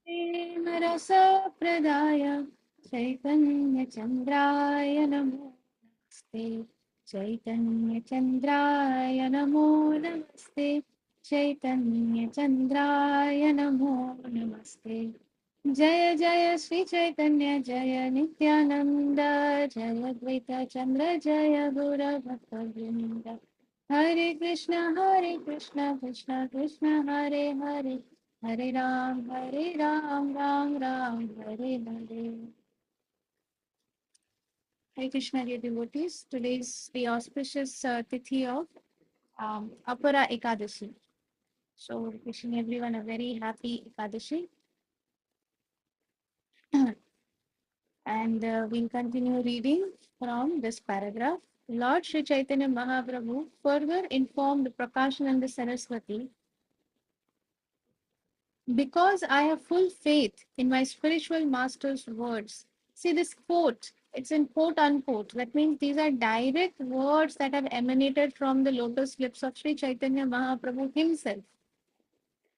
प्रेमरसप्रदाय चैतन्यचन्द्राय नमो नमस्ते। चैतन्यचन्द्राय नमो नमस्ते। चैतन्यचन्द्राय नमो नमस्ते। जय जय श्री चैतन्य जय नित्यानंद। जय द्वैत चंद्र जय गौरभक्तवृंद। हरे Krishna Krishna Krishna Hare Hare, Hare Ram, Ram Ram, Hare Hare. Hare Krishna, dear devotees. Today is the auspicious Tithi of Apara Ekadashi. So, wishing everyone a very happy Ekadashi. And we'll continue reading from this paragraph. Lord Sri Chaitanya Mahaprabhu further informed Prakashananda Saraswati, because I have full faith in my spiritual master's words. See this quote, it's in quote unquote. That means these are direct words that have emanated from the lotus lips of Sri Chaitanya Mahaprabhu himself.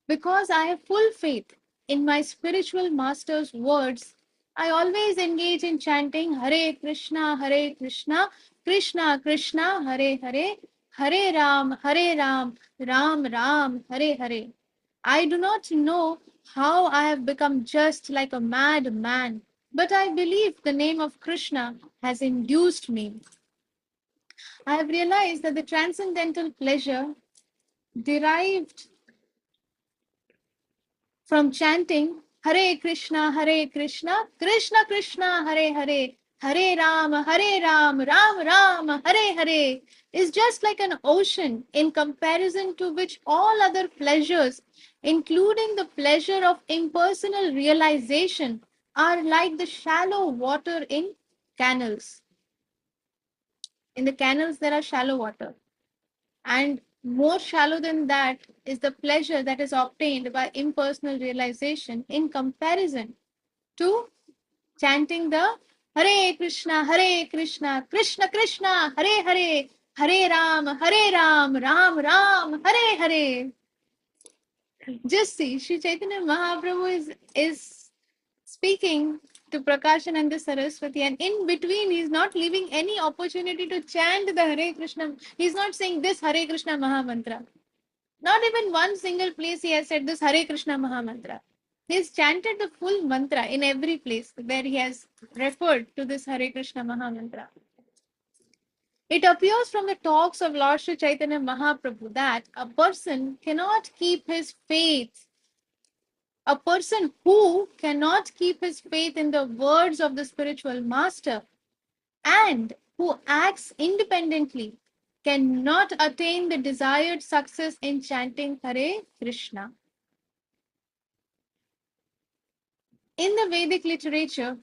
Because I have full faith in my spiritual master's words, I always engage in chanting Hare Krishna, Krishna Krishna, Hare Hare, Hare Ram, Ram Ram, Hare Hare. I do not know how I have become just like a mad man, but I believe the name of Krishna has induced me. I have realized that the transcendental pleasure derived from chanting Hare Krishna, Krishna Krishna, Hare Hare, Hare Ram, Ram Ram, Hare Hare is just like an ocean in comparison to which all other pleasures, including the pleasure of impersonal realization, are like the shallow water in canals. In the canals, there are shallow water. And more shallow than that is the pleasure that is obtained by impersonal realization in comparison to chanting the Hare Krishna, Krishna Krishna, Hare Hare, Hare Ram, Ram Ram, Hare Hare. Just see, Sri Chaitanya Mahaprabhu is speaking to Prakashananda Saraswati, and in between, he's not leaving any opportunity to chant the Hare Krishna. He's not saying this Hare Krishna Mahamantra. Not even one single place he has said this Hare Krishna Mahamantra. He has chanted the full mantra in every place where he has referred to this Hare Krishna Mahamantra. It appears from the talks of Lord Sri Chaitanya Mahaprabhu that a person cannot keep his faith. A person who cannot keep his faith in the words of the spiritual master and who acts independently cannot attain the desired success in chanting Hare Krishna. In the Vedic literature,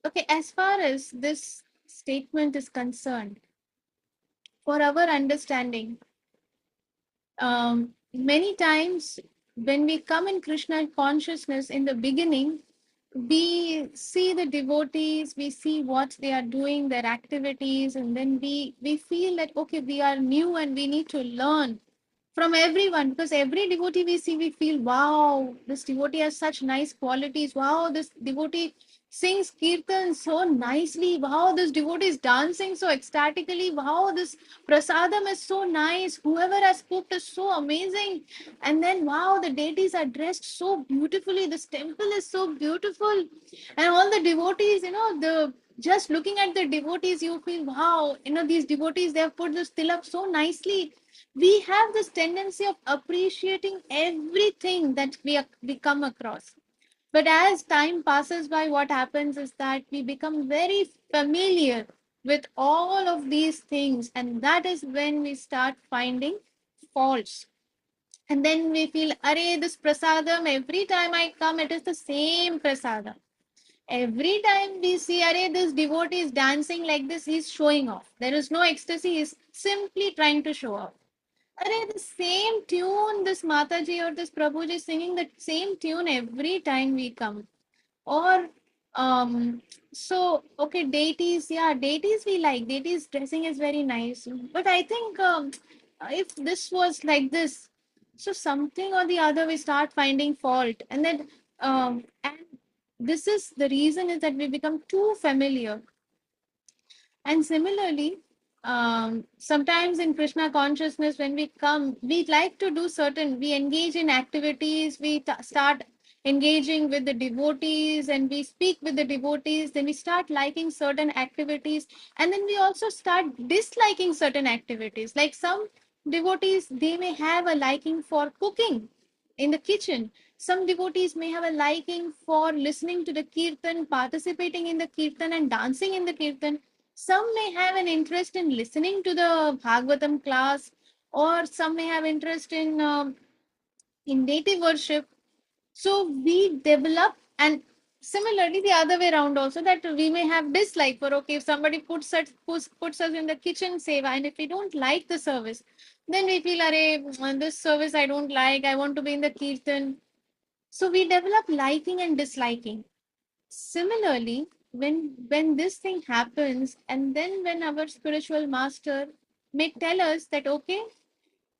okay, as far as this statement is concerned, for our understanding, many times when we come in Krishna consciousness in the beginning, we see the devotees, we see what they are doing, their activities, and then we feel that okay, we are new and we need to learn from everyone, because every devotee we see, we feel wow, this devotee has such nice qualities. Wow, this devotee sings kirtan so nicely. Wow, this devotee is dancing so ecstatically. Wow, this prasadam is so nice. Whoever has cooked is so amazing. And then wow, the deities are dressed so beautifully. This temple is so beautiful, and all the devotees, the just looking at the devotees, you feel wow, these devotees, they have put this tilak so nicely. We have this tendency of appreciating everything that we come across. But as time passes by, what happens is that we become very familiar with all of these things, and that is when we start finding faults. And then we feel, Arey, this prasadam, every time I come, it is the same prasadam. Every time we see, Arey, this devotee is dancing like this, he's showing off. There is no ecstasy, he's simply trying to show off. Arey, the same tune, this Mataji or this Prabhuji is singing the same tune every time we come. Or, so, okay, deities, yeah, deities we like. Deities dressing is very nice. But I think if this was like this, So something or the other, we start finding fault, and then and this is the reason is that we become too familiar. And similarly, sometimes in Krishna consciousness, when we come, we like to do certain, we engage in activities, we start engaging with the devotees and we speak with the devotees, then we start liking certain activities, and then we also start disliking certain activities. Like some devotees, they may have a liking for cooking in the kitchen. Some devotees may have a liking for listening to the kirtan, participating in the kirtan, and dancing in the kirtan. Some may have an interest in listening to the Bhagavatam class, or some may have interest in native worship. So we develop, and similarly the other way around also, that we may have dislike for, okay, if somebody puts us in the kitchen seva, and if we don't like the service, then we feel, Arey, this service I don't like, I want to be in the kirtan. So we develop liking and disliking. Similarly, when this thing happens, and then when our spiritual master may tell us that, okay,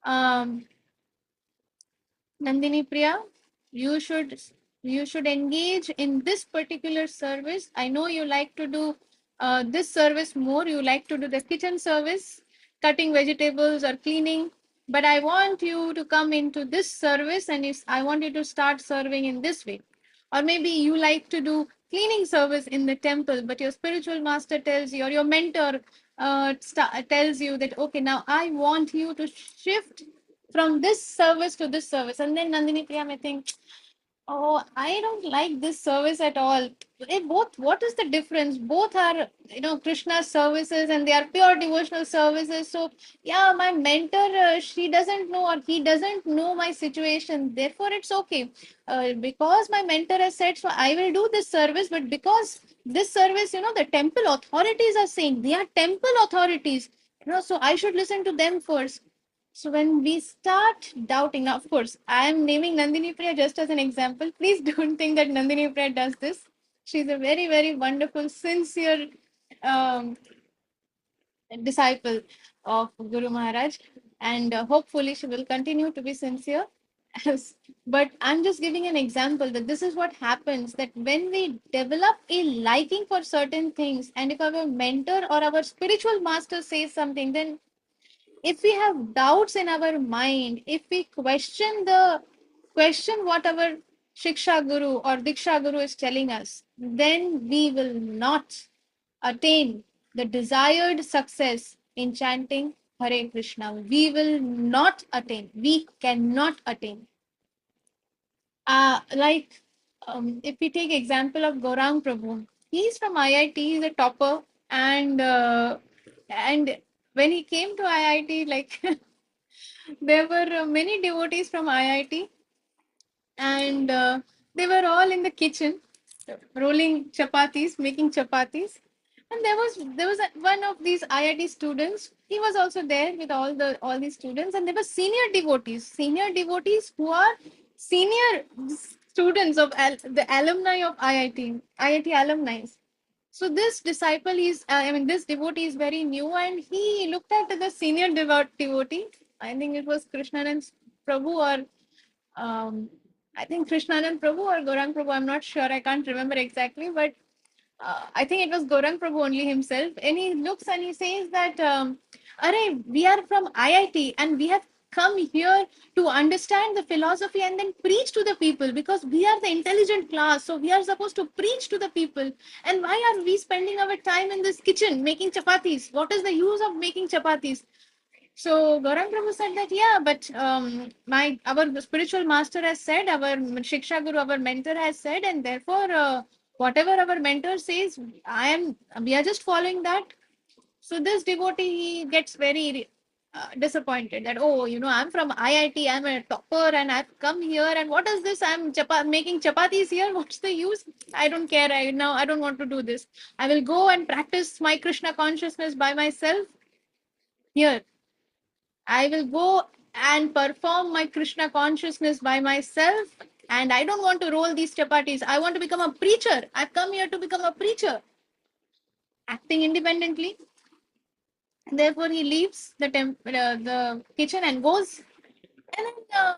um, Nandini Priya, you should you should engage in this particular service. I know you like to do this service more. You like to do the kitchen service, cutting vegetables or cleaning. But I want you to come into this service, and I want you to start serving in this way. Or maybe you like to do cleaning service in the temple, but your spiritual master tells you, or your mentor tells you that, okay, now I want you to shift from this service to this service. And then Nandini Priya may think, oh, I don't like this service at all. Both, what is the difference? Both are, Krishna's services, and they are pure devotional services. So, yeah, my mentor, she doesn't know, or he doesn't know my situation. Therefore, it's okay. Because my mentor has said, so I will do this service. But because this service, the temple authorities are saying, they are temple authorities, so I should listen to them first. So when we start doubting, now of course, I am naming Nandini Priya just as an example. Please don't think that Nandini Priya does this. She's a very, very wonderful, sincere um, disciple of Guru Maharaj, and hopefully she will continue to be sincere. But I'm just giving an example that this is what happens, that when we develop a liking for certain things, and if our mentor or our spiritual master says something, then if we have doubts in our mind, if we question what our Shiksha Guru or Diksha Guru is telling us, then we will not attain the desired success in chanting Hare Krishna. We will not attain. We cannot attain. If we take example of Gaurang Prabhu, he's from IIT. He's a topper, and when he came to IIT, like there were many devotees from IIT, and they were all in the kitchen rolling chapatis, making chapatis. And one of these IIT students. He was also there with all these students, and there were senior devotees who are senior students of the alumni of IIT alumni. So this disciple is, this devotee is very new, and he looked at the senior devotee. I think it was Krishnanand Prabhu, or I think Krishnanand Prabhu or Gaurang Prabhu. I'm not sure. I can't remember exactly, but I think it was Gaurang Prabhu only himself. And he looks and he says that, Arey, we are from IIT and we have come here to understand the philosophy and then preach to the people, because we are the intelligent class. So we are supposed to preach to the people. And why are we spending our time in this kitchen making chapatis? What is the use of making chapatis? So Gaurang Prabhu said that, yeah, but our spiritual master has said, our Shiksha Guru, our mentor has said, and therefore whatever our mentor says, we are just following that. So this devotee, he gets very disappointed that, oh, I'm from IIT, I'm a topper, and I've come here, and what is this? I'm making chapatis here. What's the use? I don't care. I don't want to do this. I will go and practice my Krishna consciousness by myself here. I will go and perform my Krishna consciousness by myself. And I don't want to roll these chapatis. I want to become a preacher. I've come here to become a preacher, acting independently. And therefore, he leaves the kitchen and goes And then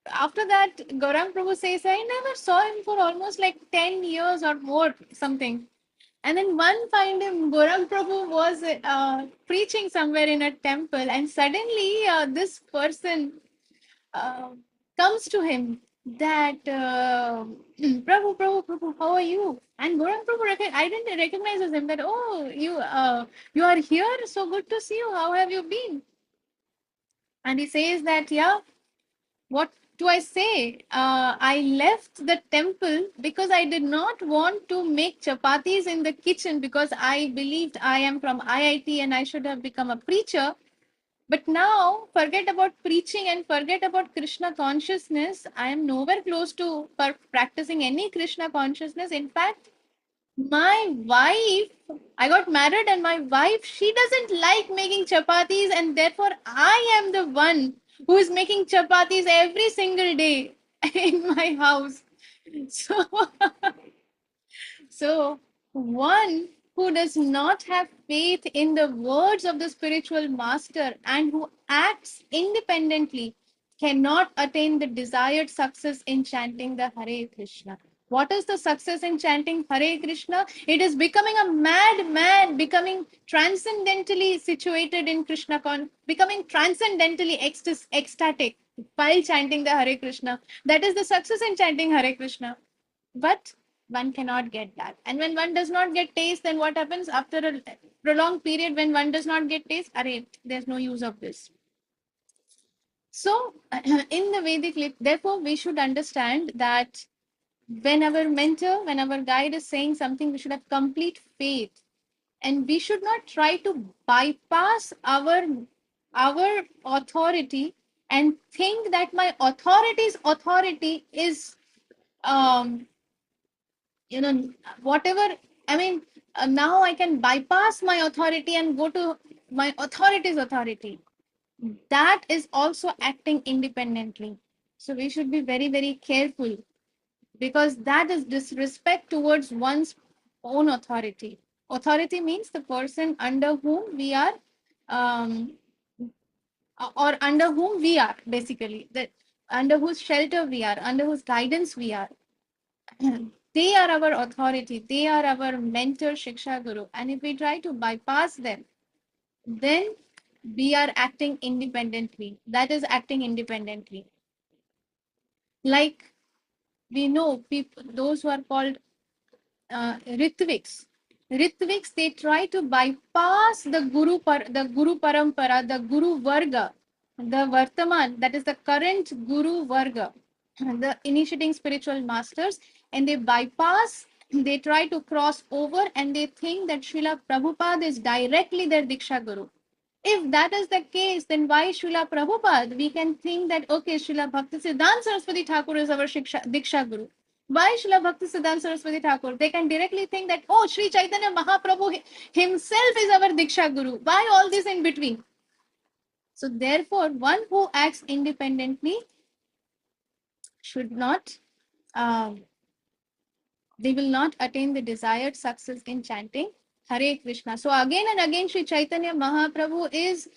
after that, Gaurang Prabhu says, I never saw him for almost like 10 years or more, something. And then one fine day, Gaurang Prabhu was preaching somewhere in a temple, and suddenly this person uh, comes to him that Prabhu, Prabhu, Prabhu, how are you? And Gaurang Prabhu, I didn't recognize him that, oh, you are here, so good to see you. How have you been? And he says that, yeah, what do I say? I left the temple because I did not want to make chapatis in the kitchen because I believed I am from IIT and I should have become a preacher. But now, forget about preaching and forget about Krishna consciousness. I am nowhere close to practicing any Krishna consciousness. In fact, my wife, I got married, and my wife, she doesn't like making chapatis, and therefore I am the one who is making chapatis every single day in my house. So, so one who does not have faith in the words of the spiritual master and who acts independently cannot attain the desired success in chanting the Hare Krishna. What is the success in chanting Hare Krishna? It is becoming a madman, becoming transcendently situated in Krishna, becoming transcendently ecstatic while chanting the Hare Krishna. That is the success in chanting Hare Krishna. But one cannot get that. And when one does not get taste, then what happens after a prolonged period when one does not get taste? Array, there's no use of this. So, in the Vedic, therefore, we should understand that when our mentor, when our guide is saying something, we should have complete faith, and we should not try to bypass our authority and think that my authority's authority is um, whatever. I mean, now I can bypass my authority and go to my authority's authority. That is also acting independently. So we should be very, very careful, because that is disrespect towards one's own authority. Authority means the person under whom we are, um, or under whom we are, basically, that under whose shelter we are, under whose guidance we are. They are our authority, they are our mentor, Shiksha Guru. And if we try to bypass them, then we are acting independently. That is acting independently. Like we know people, those who are called Ritviks. Ritviks, they try to bypass the the Guru Parampara, the Guru Varga, the Vartaman, that is the current Guru Varga, the initiating spiritual masters, and they bypass, they try to cross over, and they think that Srila Prabhupada is directly their Diksha Guru. If that is the case, then why Srila Prabhupada? We can think that, okay, Srila Bhaktisiddhanta Saraswati Thakur is our Diksha Guru. Why Srila Bhaktisiddhanta Saraswati Thakur? They can directly think that, oh, Sri Chaitanya Mahaprabhu himself is our Diksha Guru. Why all this in between? So therefore, one who acts independently should not, they will not attain the desired success in chanting Hare Krishna. So again and again, Sri Chaitanya Mahaprabhu is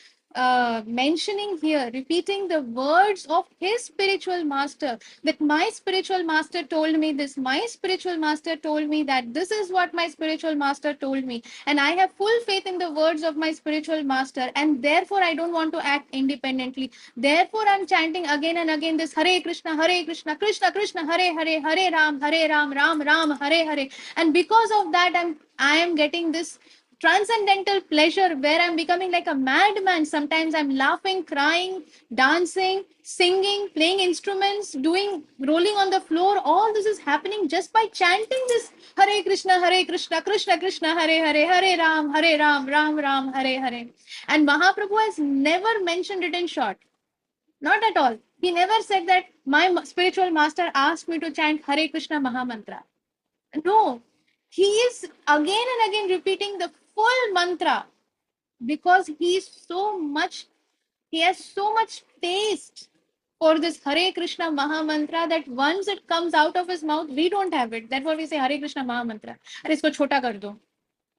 mentioning here, repeating the words of his spiritual master, that my spiritual master told me this, my spiritual master told me that, this is what my spiritual master told me. And I have full faith in the words of my spiritual master, and therefore I don't want to act independently. Therefore, I'm chanting again and again this Hare Krishna, Krishna Krishna, Hare Hare, Hare Ram, Ram Ram, Hare Hare. And because of that, I am getting this transcendental pleasure where I'm becoming like a madman. Sometimes I'm laughing, crying, dancing, singing, playing instruments, doing rolling on the floor. All this is happening just by chanting this Hare Krishna, Krishna Krishna, Hare Hare, Hare Ram, Ram Ram, Hare Hare. And Mahaprabhu has never mentioned it in short. Not at all. He never said that my spiritual master asked me to chant Hare Krishna Mahamantra. No, he is again and again repeating the full mantra, because he has so much taste for this Hare Krishna Mahamantra that once it comes out of his mouth, we don't have it. Therefore, we say Hare Krishna Mahamantra. अरे इसको छोटा कर दो.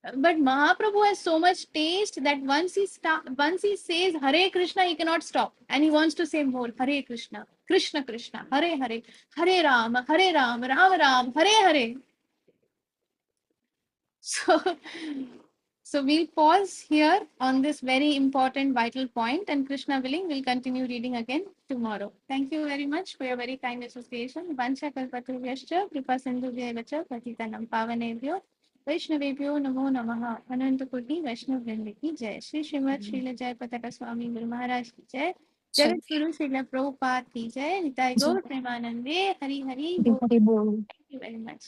But Mahaprabhu has so much taste that once he says Hare Krishna, he cannot stop, and he wants to say more Hare Krishna, Krishna Krishna, Hare Hare, Hare Rama, Ram Ram, Hare Hare. So, so we'll pause here on this very important, vital point, and Krishna willing, we'll continue reading again tomorrow. Thank you very much for your very kind association. Vancha kalpatruvyascha, kripa sindhubhyevacha, patitanam pavanebhyo, वैष्णवेभ्यो नमो नमः। अनंत कोटि वैष्णव वृंद की जय। श्री श्रीमद श्रील जय पताका स्वामी गुरु महाराज की जय। जय जगत गुरु श्रील प्रभुपाद की जय। निताई जय गौर प्रेमानंदे हरि हरि बोल। हरि बोल। Thank you very much.